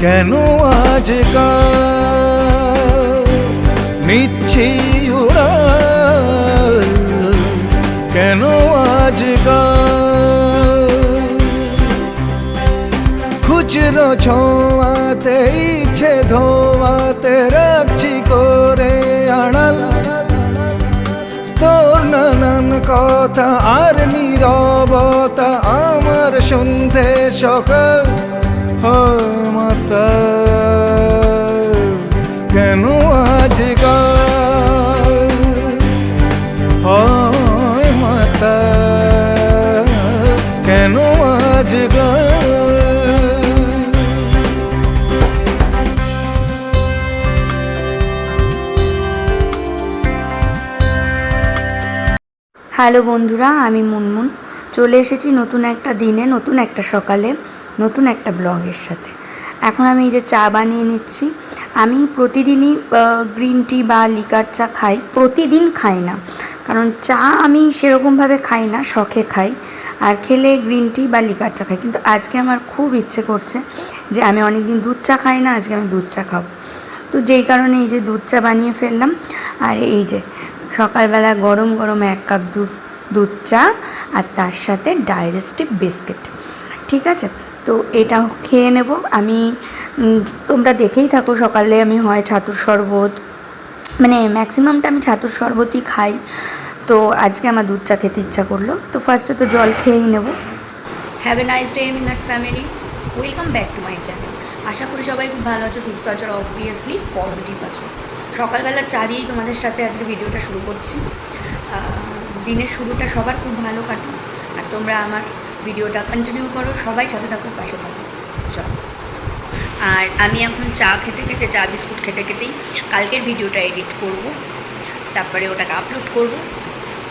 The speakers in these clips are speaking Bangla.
কেন আজকাল নিচ্ছি উড়াল, কেন আজকাল খুচরো ছোঁয়াতে ইচ্ছে ধোয়াতে রাখছি করে আড়াল, তোর নানান কথা আর নীরবতা আমার শুনতে সকাল মাতাল, কেন আজকাল হয় মাতাল, কেন আজকাল। হ্যালো বন্ধুরা, আমি মুনমুন চলে এসেছি নতুন একটা দিনে, নতুন একটা সকালে, নতুন একটা ব্লগের সাথে। এখন আমি এই যে চা বানিয়ে নিচ্ছি। আমি প্রতিদিনই গ্রিন টি বা লিকার চা খাই, প্রতিদিন খাই না, কারণ চা আমি সেরকমভাবে খাই না, শখে খাই, আর খেলে গ্রিন টি বা লিকার চা খাই। কিন্তু আজকে আমার খুব ইচ্ছে করছে যে আমি অনেক দিন দুধ চা খাই না, আজকে আমি দুধ চা খাবো। তো যেই কারণে এই যে দুধ চা বানিয়ে ফেললাম। আর এই যে সকালবেলা গরম গরম 1 কাপ দুধ চা আর তার সাথে ডাইজেস্টিভ বিস্কিট। ঠিক আছে, তো এটা খেয়ে নেব আমি। তোমরা দেখেই থাকো, সকালে আমি হয় ছাতুর শরবত, মানে ম্যাক্সিমামটা আমি ছাতুর শরবতই খাই। তো আজকে আমার দুধ চা খেতে ইচ্ছা করলো, তো ফার্স্টে তো জল খেয়েই নেব। হ্যাভ এ নাইস ডে মিনাট family, welcome back to my channel. আশা করি সবাই খুব ভালো আছো, সুস্থ আছো, আর অবভিয়াসলি পজিটিভ আছো। সকালবেলা চা দিয়েই তোমাদের সাথে আজকে ভিডিওটা শুরু করছি। দিনের শুরুটা সবার খুব ভালো কাটুক, আর তোমরা আমার ভিডিওটা কন্টিনিউ করো, সবাই সাথে থাকো, পাশে থাকো। চলো, আর আমি এখন চা খেতে খেতে, চা বিস্কুট খেতে খেতেই কালকের ভিডিওটা এডিট করব, তারপরে ওটাকে আপলোড করব।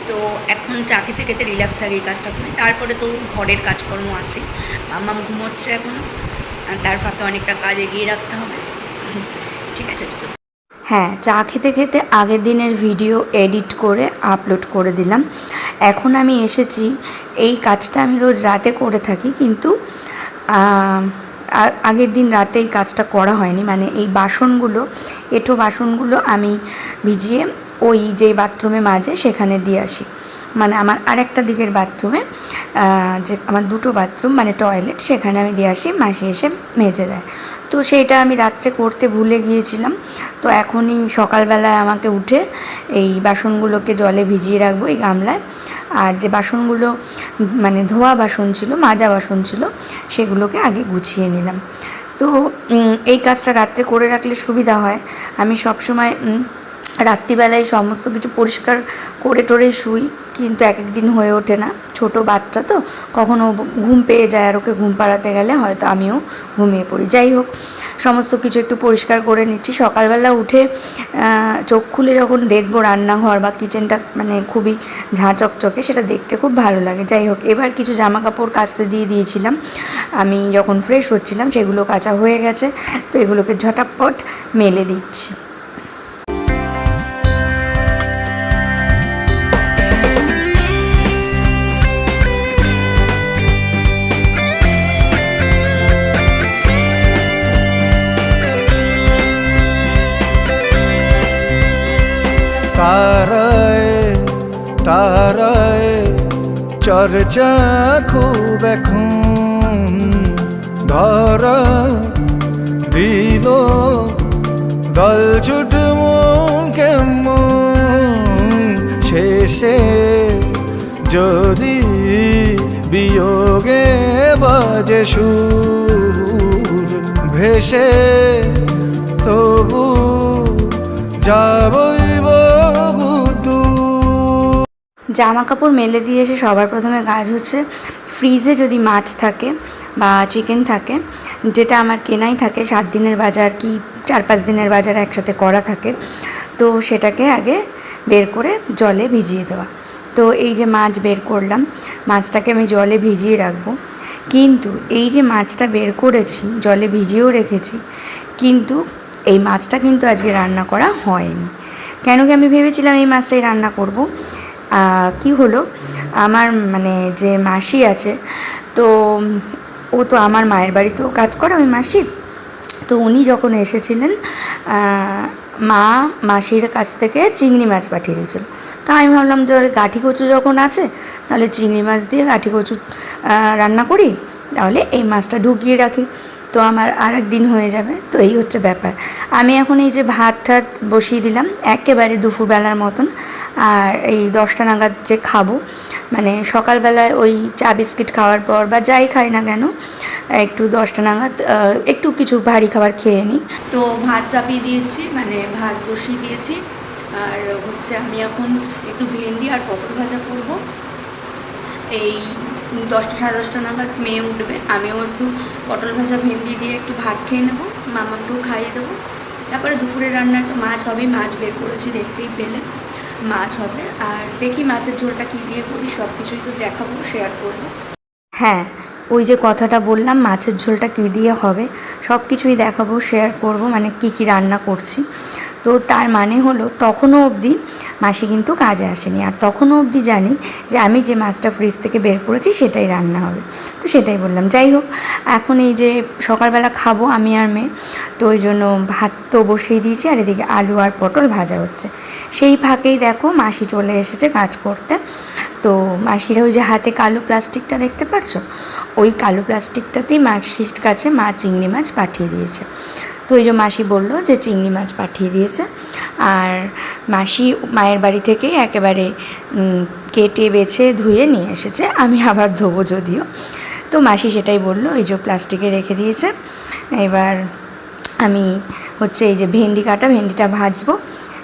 তো এখন চা খেতে খেতে রিল্যাক্স আগে এই কাজটা করি, তারপরে তো ঘরের কাজকর্ম আছে। মাম্মাম ঘুমোচ্ছে এখনও, তার ফাঁকে অনেকটা কাজ এগিয়ে রাখতে হবে। ঠিক আছে, চলো। হ্যাঁ, চা খেতে খেতে আগের দিনের ভিডিও এডিট করে আপলোড করে দিলাম। এখন আমি এসেছি, এই কাজটা আমি রোজ রাতে করে থাকি, কিন্তু আগের দিন রাতে এই কাজটা করা হয়নি। মানে এই বাসনগুলো, এঁঠো বাসনগুলো আমি ভিজিয়ে ওই যে বাথরুমে মাঝে সেখানে দিয়ে আসি। মানে আমার আরেকটা দিকের বাথরুমে, যে আমার দুটো বাথরুম মানে টয়লেট, সেখানে আমি দিয়ে আসি, মাসি এসে মেজে দেয়। তো সেইটা আমি রাত্রে করতে ভুলে গিয়েছিলাম। তো এখনই সকালবেলায় আমাকে উঠে এই বাসনগুলোকে জলে ভিজিয়ে রাখবো এই গামলায়। আর যে বাসনগুলো মানে ধোয়া বাসন ছিল, মাজা বাসন ছিল, সেগুলোকে আগে গুছিয়ে নিলাম। তো এই কাজটা রাত্রে করে রাখলে সুবিধা হয়। আমি সবসময় রাত্রিবেলায় সমস্ত কিছু পরিষ্কার করে টোরে শুই, কিন্তু এক একদিন হয়ে ওঠে না। ছোট বাচ্চা তো, কখনো ঘুম পেয়ে যায়, আর ওকে ঘুম পাড়াতে গেলে হয়তো আমিও ঘুমিয়ে পড়ি। যাই হোক, সমস্ত কিছু একটু পরিষ্কার করে নিচ্ছি। সকালবেলা উঠে চোখ খুলে যখন দেখবো রান্নাঘর বা কিচেনটা মানে খুবই ঝাঁ চকচকে, সেটা দেখতে খুব ভালো লাগে। যাই হোক, এবার কিছু জামা কাপড় কাচতে দিয়ে দিয়েছিলাম আমি যখন ফ্রেশ হচ্ছিলাম, সেগুলো কাচা হয়ে গেছে। তো এগুলোকে ঝটাপট মেলে দিচ্ছি। তারায় তারায় চর্চা খুব এখন, ধরা দিল দল ছুট কেমন, শেষে যদি বিয়োগে বাজে সুর, ভেসে তবু যাবই বহু দূর। জামা কাপড় মেলে দিয়ে এসে সবার প্রথমে কাজ হচ্ছে ফ্রিজে যদি মাছ থাকে বা চিকেন থাকে, যেটা আমার কেনাই থাকে 7 দিনের বাজার কি 4-5 দিনের বাজার একসাথে করা থাকে, তো সেটাকে আগে বের করে জলে ভিজিয়ে দেওয়া। তো এই যে মাছ বের করলাম, মাছটাকে আমি জলে ভিজিয়ে রাখবো। কিন্তু এই যে মাছটা বের করেছি, জলে ভিজিয়েও রেখেছি, কিন্তু এই মাছটা কিন্তু আজকে রান্না করা হয়নি। কেন কি আমি ভেবেছিলাম এই মাছটাই রান্না করব। কি হলো, আমার মানে যে মাসি আছে, তো ও তো আমার মায়ের বাড়িতেও কাজ করে ওই মাসি। তো উনি যখন এসেছিলেন, মাসির কাছ থেকে চিংড়ি মাছ পাঠিয়ে দিয়েছিল। তা আমি ভাবলাম যে গাঠি কচু যখন আছে, তাহলে চিংড়ি মাছ দিয়ে গাঠি কচু রান্না করি, তাহলে এই মাছটা ঢুকিয়ে রাখি, তো আমার আর এক দিন হয়ে যাবে। তো এই হচ্ছে ব্যাপার। আমি এখন এই যে ভাত ঠাত বসিয়ে দিলাম একেবারে দুপুরবেলার মতন। আর এই 10টা নাগাদ যে খাবো, মানে সকালবেলায় ওই চা বিস্কিট খাওয়ার পর বা যাই খাই না কেন, একটু 10টা নাগাদ একটু কিছু ভারী খাবার খেয়ে নিই। তো ভাত চাপিয়ে দিয়েছি, মানে ভাত বসিয়ে দিয়েছি। আর হচ্ছে আমি এখন একটু ভেন্ডি আর পটল ভাজা করব। এই 10টা 10:30 নাগাদ মেয়ে উঠবে, আমিও একটু পটল ভাজা ভেন্ডি দিয়ে একটু ভাত খেয়ে নেবো, মামাকেও খাইয়ে দেবো। তারপরে দুপুরের রান্নায় তো মাছ হবে, মাছ বের করেছি দেখতেই পেলে, মাছ হবে। আর দেখি মাছের ঝোলটা কী দিয়ে করি, সব কিছুই তো দেখাবো, শেয়ার করবো। হ্যাঁ, ওই যে কথাটা বললাম মাছের ঝোলটা কী দিয়ে হবে, সব কিছুই দেখাবো, শেয়ার করব, মানে কি কি রান্না করছি। তো তার মানে হলো তখনও অবধি মাসি কিন্তু কাজে আসেনি, আর তখনও অবধি জানি যে আমি যে মাছটা ফ্রিজ থেকে বের করেছি সেটাই রান্না হবে। তো সেটাই বললাম। যাই হোক, এখন এই যে সকালবেলা খাবো আমি আর মেয়ে, তো ওই জন্য ভাত তো বসিয়ে দিয়েছি, আর এদিকে আলু আর পটল ভাজা হচ্ছে। সেই ফাঁকেই দেখো মাসি চলে এসেছে কাজ করতে। তো মাসির ওই যে হাতে কালো প্লাস্টিকটা দেখতে পারছো, ওই কালো প্লাস্টিকটাতেই মাসির কাছে মা চিংড়ি মাছ পাঠিয়ে দিয়েছে। তো ওই যে মাসি বললো যে চিংড়ি মাছ পাঠিয়ে দিয়েছে, আর মাসি মায়ের বাড়ি থেকেই একেবারে কেটে বেছে ধুয়ে নিয়ে এসেছে। আমি আবার ধোবো যদিও। তো মাসি সেটাই বললো, এই যে প্লাস্টিকে রেখে দিয়েছে। এবার আমি হচ্ছে এই যে ভেন্ডিটা ভাজবো।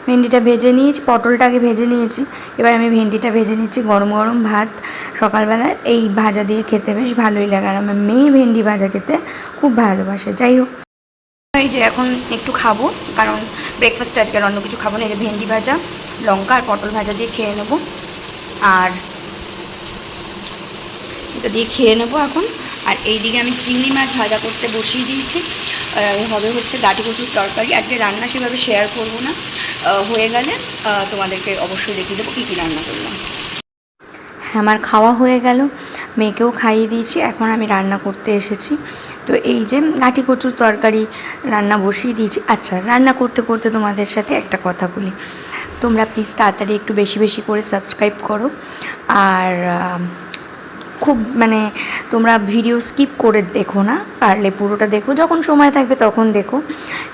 ভেন্ডিটা ভেজে নিয়েছি, পটলটাকে ভেজে নিয়েছি, এবার আমি ভেন্ডিটা ভেজে নিচ্ছি। গরম গরম ভাত সকালবেলায় এই ভাজা দিয়ে খেতে বেশ ভালোই লাগে, আর আমার মেয়ে ভেন্ডি ভাজা খেতে খুব ভালোবাসে। যাই হোক, এই যে এখন একটু খাবো, কারণ ব্রেকফাস্টে আজকে অন্য কিছু খাবো না। এই যে ভেন্ডি ভাজা, লঙ্কা আর পটল ভাজা দিয়ে খেয়ে নেবো, আর এটা দিয়ে খেয়ে নেবো এখন। আর এইদিকে আমি চিংড়ি মাছ ভাজা করতে বসিয়ে দিয়েছি। হবে হচ্ছে গাঠি কচুর তরকারি। আজকে রান্না সেভাবে শেয়ার করবো না, হয়ে গেলে তোমাদেরকে অবশ্যই দেখিয়ে দেবো কী কী রান্না করলাম। আমার খাওয়া হয়ে গেল, মেয়েকেও খাইয়ে দিয়েছি, এখন আমি রান্না করতে এসেছি। তো এই যে গাঠি কচুর তরকারি রান্না বসিয়ে দিয়েছি। আচ্ছা, রান্না করতে করতে তোমাদের সাথে একটা কথা বলি, তোমরা প্লিজ তাড়াতাড়ি একটু বেশি বেশি করে সাবস্ক্রাইব করো। আর খুব মানে তোমরা ভিডিও স্কিপ করে দেখো না, পারলে পুরোটা দেখো, যখন সময় থাকবে তখন দেখো।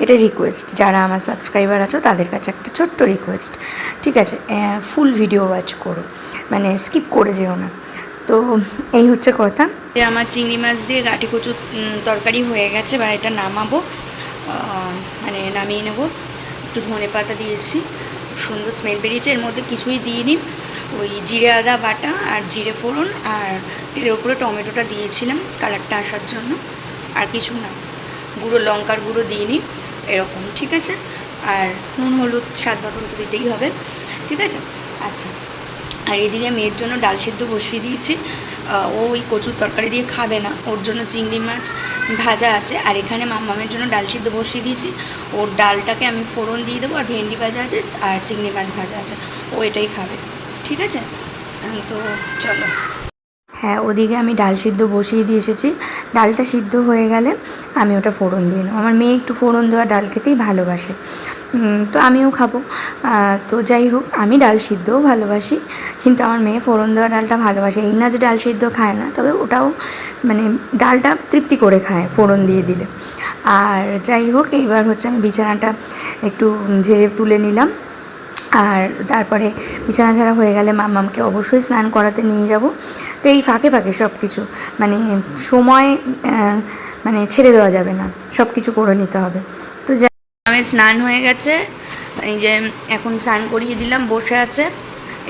এটা রিকোয়েস্ট, যারা আমার সাবস্ক্রাইবার আছো তাদের কাছে একটা ছোট্ট রিকোয়েস্ট, ঠিক আছে? ফুল ভিডিও ওয়াচ করো, মানে স্কিপ করে যেও না। তো এই হচ্ছে কথা। আমার চিংড়ি মাছ দিয়ে গাঠি কচুর তরকারি হয়ে গেছে, বা এটা নামাবো, মানে নামিয়ে নেবো। একটু ধনে পাতা দিয়েছি, সুন্দর স্মেল বেরিয়েছে। এর মধ্যে কিছুই দিইনি, ওই জিরে আদা বাটা আর জিরে ফোড়ন আর তেলের উপরে টমেটোটা দিয়েছিলাম কালারটা আসার জন্য, আর কিছু না। গুঁড়ো লঙ্কার গুঁড়ো দিইনি, এরকম, ঠিক আছে? আর নুন হলুদ স্বাদ মতন তো দিতেই হবে, ঠিক আছে? আচ্ছা, আর এদিকে মেয়ের জন্য ডাল সিদ্ধ বসিয়ে দিয়েছি। ও ওই কচুর তরকারি দিয়ে খাবে না, ওর জন্য চিংড়ি মাছ ভাজা আছে। আর এখানে মামামের জন্য ডাল সিদ্ধ বসিয়ে দিয়েছি, ওর ডালটাকে আমি ফোড়ন দিয়ে দেবো, আর ভেন্ডি ভাজা আছে আর চিংড়ি মাছ ভাজা আছে, ও এটাই খাবে, ঠিক আছে? তো চলো। হ্যাঁ, ওদিকে আমি ডাল সিদ্ধ বসিয়ে দিয়ে এসেছি। ডালটা সিদ্ধ হয়ে গেলে আমি ওটা ফোড়ন দিয়ে নেবো। আমার মেয়ে একটু ফোড়ন দেওয়া ডাল খেতেই ভালোবাসে, তো আমিও খাবো। তো যাই হোক, আমি ডাল সিদ্ধও ভালোবাসি, কিন্তু আমার মেয়ে ফোড়ন দেওয়া ডালটা ভালোবাসে। এই না যে ডাল সিদ্ধ খায় না, তবে ওটাও মানে ডালটা তৃপ্তি করে খায় ফোড়ন দিয়ে দিলে। আর যাই হোক, এইবার হচ্ছে আমি বিছানাটা একটু ঝেড়ে তুলে নিলাম। আর তারপরে বিছানা ঝাড়া হয়ে গেলে মাম্মামকে অবশ্যই স্নান করাতে নিয়ে যাব। তো এই ফাঁকে ফাঁকে সব কিছু মানে সময় মানে ছেড়ে দেওয়া যাবে না, সব কিছু করে নিতে হবে। তো আমি স্নান হয়ে গেছে, এই যে এখন স্নান করিয়ে দিলাম, বসে আছে।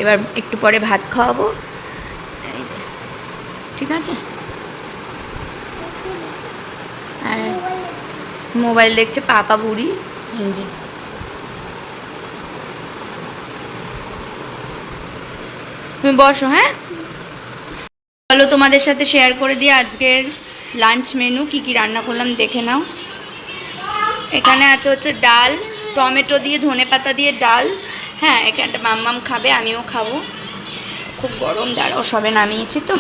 এবার একটু পরে ভাত খাওয়াবো, এই যে, ঠিক আছে। আর মোবাইল দেখছে পাকা বুড়ি, এই যে। তুমি বসো, হ্যাঁ। চলো তোমাদের সাথে শেয়ার করে দিই আজকের লাঞ্চ মেনু, কি কি রান্না করলাম দেখে নাও। এখানে আছে হচ্ছে ডাল, টমেটো দিয়ে ধনেপাতা দিয়ে ডাল। হ্যাঁ, এখানটা মাম্মাম খাবে, আমিও খাবো। খুব গরম, দাঁড়াও সবে নামিয়েছি তো।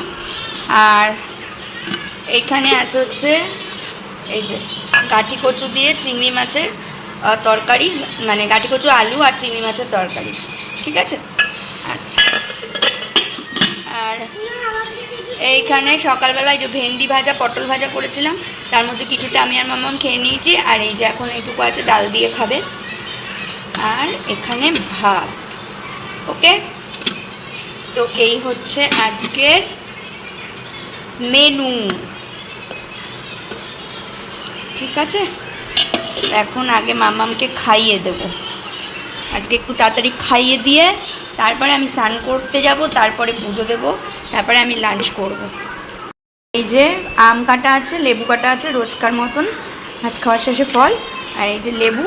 আর এইখানে আছে হচ্ছে এই যে গাঁটি কচু দিয়ে চিংড়ি মাছের তরকারি, মানে গাঁটি কচু আলু আর চিংড়ি মাছের তরকারি, ঠিক আছে। আচ্ছা, আর এইখানে সকালবেলায় যে ভেন্ডি ভাজা পটল ভাজা করেছিলাম, তার মধ্যে কিছুটা আমি আর মাম্মাম খেয়ে নিয়েছি। আর এই যে এখন এইটুকু আছে, ডাল দিয়ে খাবে। আর এখানে ভাত, ওকে। তো এই হচ্ছে আজকের মেনু, ঠিক আছে। এখন আগে মাম্মামকে খাইয়ে দেবো, আজকে একটু তাড়াতাড়ি খাইয়ে দিয়ে তারপরে আমি স্নান করতে যাব, তারপরে পুজো দেব, তারপরে আমি লাঞ্চ করব। এই যে আম কাটা আছে, লেবু কাটা আছে রোজকার মতন ভাত খাওয়ার শেষে ফল। আর এই যে লেবু,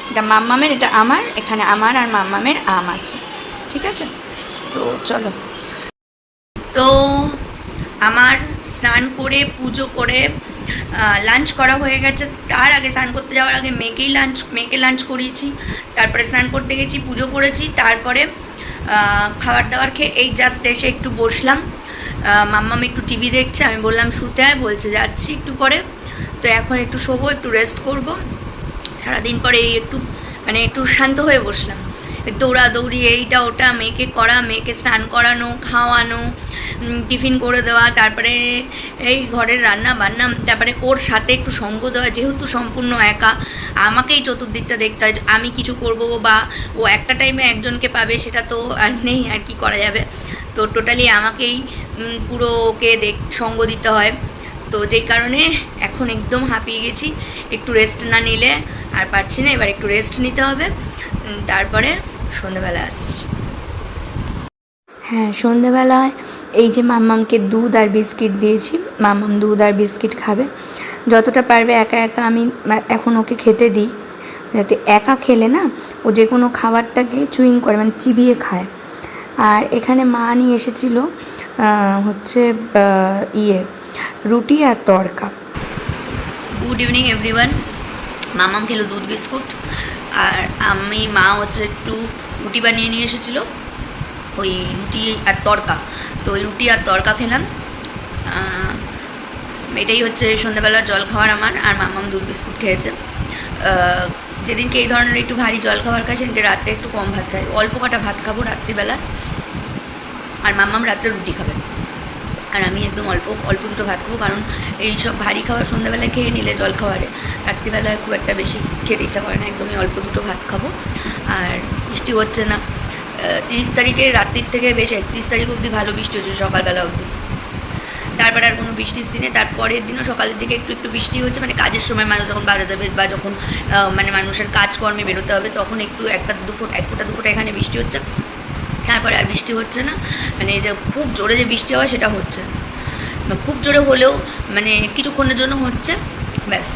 এটা মাম্মামের, এটা আমার। এখানে আমার আর মাম্মামের আম আছে, ঠিক আছে। তো চলো, তো আমার স্নান করে পুজো করে লাঞ্চ করা হয়ে গেছে। তার আগে, স্নান করতে যাওয়ার আগে মেয়েকে লাঞ্চ করিয়েছি, তারপরে স্নান করতে গেছি, পুজো করেছি, তারপরে খাবার দাবার খেয়ে এই জাস্ট এসে একটু বসলাম। মাম্মাম একটু টিভি দেখছে, আমি বললাম শুতে আয়, বলছে যাচ্ছি একটু পরে। তো এখন একটু শোবো, একটু রেস্ট করব। সারাদিন পরে এই একটু মানে একটু শান্ত হয়ে বসলাম। দৌড়াদৌড়ি এইটা ওটা, মেয়েকে করা, মেয়েকে স্নান করানো, খাওয়ানো, টিফিন করে দেওয়া, তারপরে এই ঘরের রান্না বান্না, তারপরে ওর সাথে একটু সঙ্গ দেওয়া। যেহেতু সম্পূর্ণ একা, আমাকেই চতুর্দিকটা দেখতে হয়। আমি কিছু করব বা ও একটা টাইমে একজনকে পাবে, সেটা তো আর নেই, আর কি করা যাবে। তো টোটালি আমাকেই পুরো ওকে সঙ্গ দিতে হয়। তো যেই কারণে এখন একদম হাঁপিয়ে গেছি, একটু রেস্ট না নিলে আর পারছি না। এবার একটু রেস্ট নিতে হবে, তারপরে সন্ধ্যাবেলা আসছি। হ্যাঁ, সন্ধ্যাবেলায় এই যে মাম্মামকে দুধ আর বিস্কিট দিয়েছি, মাম্মাম দুধ আর বিস্কিট খাবে। যতটা পারবে একা একা আমি এখন ওকে খেতে দিই, যাতে একা খেলে না ও যে কোনো খাবারটাকে চুইং করে, মানে চিবিয়ে খায়। আর এখানে মা নিয়ে এসেছিল হচ্ছে রুটি আর তড়কা। Good evening everyone. মামাম খেলো দুধ বিস্কুট, আর মা হচ্ছে একটু রুটি বানিয়ে নিয়ে এসেছিলো, ওই রুটি আর তড়কা। তো ওই রুটি আর তড়কা খেলাম। এটাই হচ্ছে সন্ধ্যাবেলা জল খাওয়ার আমার। আর মামাম দুধ বিস্কুট খেয়েছে। যেদিনকে এই ধরনের একটু ভারী জল খাবার খাই, সেদিনকে রাত্রে একটু কম ভাত খাই, অল্প কটা ভাত খাবো রাত্রিবেলা। আর মাম্মাম রাত্রে রুটি খাবে, আর আমি একদম অল্প অল্প দুটো ভাত খাবো। কারণ এই সব ভারী খাবার সন্ধ্যাবেলায় খেয়ে নিলে জল খাবারে রাত্রিবেলায় খুব একটা বেশি খেতে ইচ্ছা করে না, একদমই অল্প দুটো ভাত খাবো। আর বৃষ্টি হচ্ছে না, 30 তারিখে রাত্রির থেকে বেশ 31 তারিখ অবধি ভালো বৃষ্টি হচ্ছে, সকালবেলা অবধি। তারপরে আর কোনো বৃষ্টির সিনে, তারপরের দিনও সকালের দিকে একটু একটু বৃষ্টি হচ্ছে, মানে কাজের সময় মানুষ যখন বাজার যাবে বা যখন মানে মানুষের কাজকর্মে বেরোতে হবে, তখন একটু এক ফোঁটা দু ফোঁটা এখানে বৃষ্টি হচ্ছে। তারপরে আর বৃষ্টি হচ্ছে না, মানে যে খুব জোরে যে বৃষ্টি হয় সেটা হচ্ছে, খুব জোরে হলেও মানে কিছুক্ষণের জন্য হচ্ছে, ব্যাস।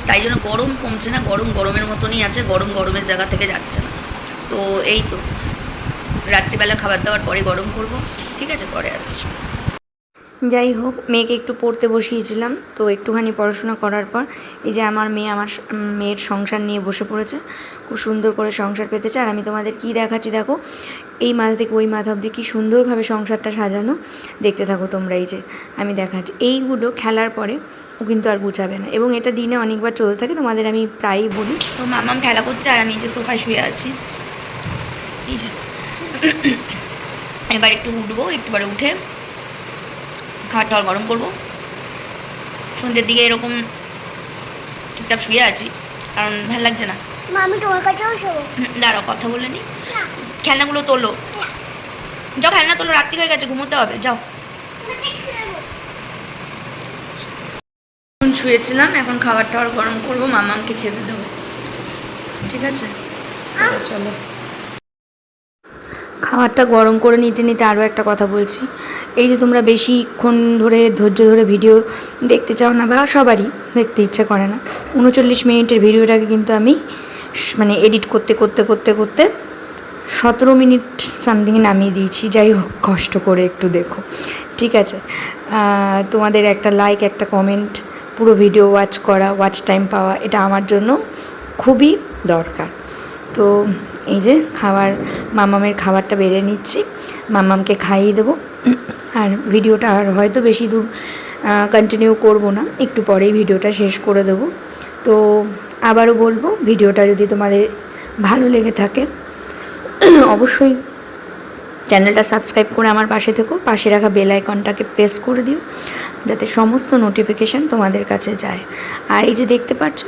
তাই জন্য গরম কমছে না, গরমের মতনই আছে, গরমের জায়গা থেকে যাচ্ছে না। তো এই তো রাত্রিবেলা খাবার দাবার পরে গরম করব, ঠিক আছে, পরে আসছি। যাই হোক, মেয়েকে একটু পড়তে বসিয়েছিলাম, তো একটুখানি পড়াশোনা করার পর এই যে আমার মেয়ের সংসার নিয়ে বসে পড়েছে, খুব সুন্দর করে সংসার পেতেছে। আর আমি তোমাদের কি দেখাচ্ছি দেখো, এই মাথা থেকে ওই মাথা অবধি কী সুন্দরভাবে সংসারটা সাজানো, দেখতে থাকো তোমরা। এই যে আমি দেখাচ্ছি, এইগুলো খেলার পরে ও কিন্তু আর গুছাবে না, এবং এটা দিনে অনেকবার চলতে থাকে, তোমাদের আমি প্রায়ই বলি। তো মামাম খেলা করছে আর আমি যে সোফায় শুয়ে আছি। এই যে এবার একটু উঠবো, একটুবারে উঠে খাবার টাবার গরম করবো। সন্ধ্যের দিকে এরকম চুপচাপ শুয়ে আছি, কারণ ভালো লাগছে না। আমি তোমার কাছেও শোবো। দাঁড়াও, কথা বলে নি। খেলনাগুলো তোলো, যাও খেলনা তোলো, রাত্রি হয়ে গেছে, ঘুমোতে হবে, যাও। এখন শুয়েছিলাম, এখন খাবার টাবার গরম করবো, মামাকে খেতে দেবো, ঠিক আছে, চলো। খাবারটা গরম করে নিতে নিতে আরও একটা কথা বলছি, এই যে তোমরা বেশিক্ষণ ধরে ধৈর্য ধরে ভিডিও দেখতে চাও না, বা সবারই দেখতে ইচ্ছা করে না, 39 মিনিটের ভিডিওটাকে কিন্তু আমি মানে এডিট করতে করতে করতে করতে 17 মিনিট সামথিংয়ে নামিয়ে দিয়েছি। যাই হোক, কষ্ট করে একটু দেখো, ঠিক আছে? তোমাদের একটা লাইক, একটা কমেন্ট, পুরো ভিডিও ওয়াচ করা, ওয়াচ টাইম পাওয়া, এটা আমার জন্য খুবই দরকার। তো এই যে মামামের খাবারটা বেড়ে নিচ্ছি, মামামকে খাইয়ে দেবো। আর ভিডিওটা আর হয়তো বেশি দূর কন্টিনিউ করব না, একটু পরেই ভিডিওটা শেষ করে দেবো। তো আবারও বলবো, ভিডিওটা যদি তোমাদের ভালো লেগে থাকে অবশ্যই চ্যানেলটা সাবস্ক্রাইব করে আমার পাশে থেকো, পাশে রাখা বেল আইকনটাকে প্রেস করে দিও যাতে সমস্ত নোটিফিকেশান তোমাদের কাছে যায়। আর এই যে দেখতে পাচ্ছ,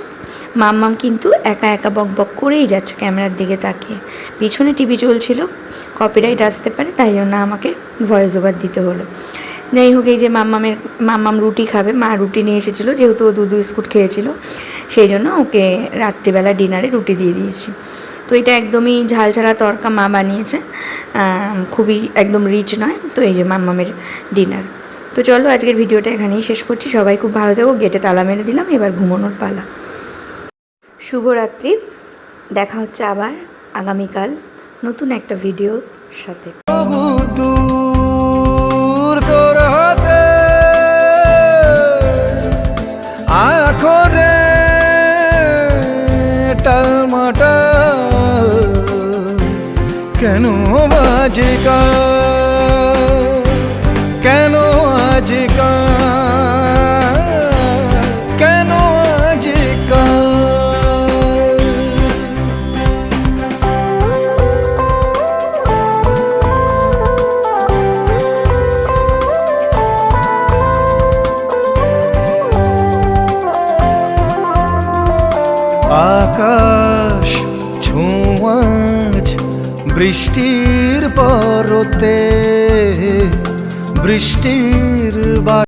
মাম্মাম কিন্তু একা একা বক বক করেই যাচ্ছে ক্যামেরার দিকে তাকিয়ে। পিছনে টিভি চলছিল, কপিরাইট আসতে পারে, তাই জন্য আমাকে ভয়েস ওভার দিতে হলো। যাই হোক, এই যে মাম্মাম রুটি খাবে, মা রুটি নিয়ে এসেছিলো, যেহেতু ও দুধ বিস্কুট খেয়েছিল, সেই জন্য ওকে রাত্রিবেলা ডিনারে রুটি দিয়ে দিয়েছি। তো এটা একদমই ঝাল ছাড়া তড়কা মা বানিয়েছে, খুবই একদম রিচ নয়। তো এই যে মাম্মামের ডিনার। তো চলো, আজকের ভিডিওটা এখানেই শেষ করছি। সবাই খুব ভালো থেকো। গেটে তালা মেরে দিলাম, এবার ঘুমানোর পালা। শুভরাত্রি, দেখা হচ্ছে আবার আগামীকাল নতুন একটা ভিডিওর সাথে। বহু দূর তোর হাতে আখরে টালমাটাল কেন আজকাল, কেন আজকাল, কেন আজকাল। আকাশ ছোঁয়াচ বৃষ্টির পরতে, বৃষ্টির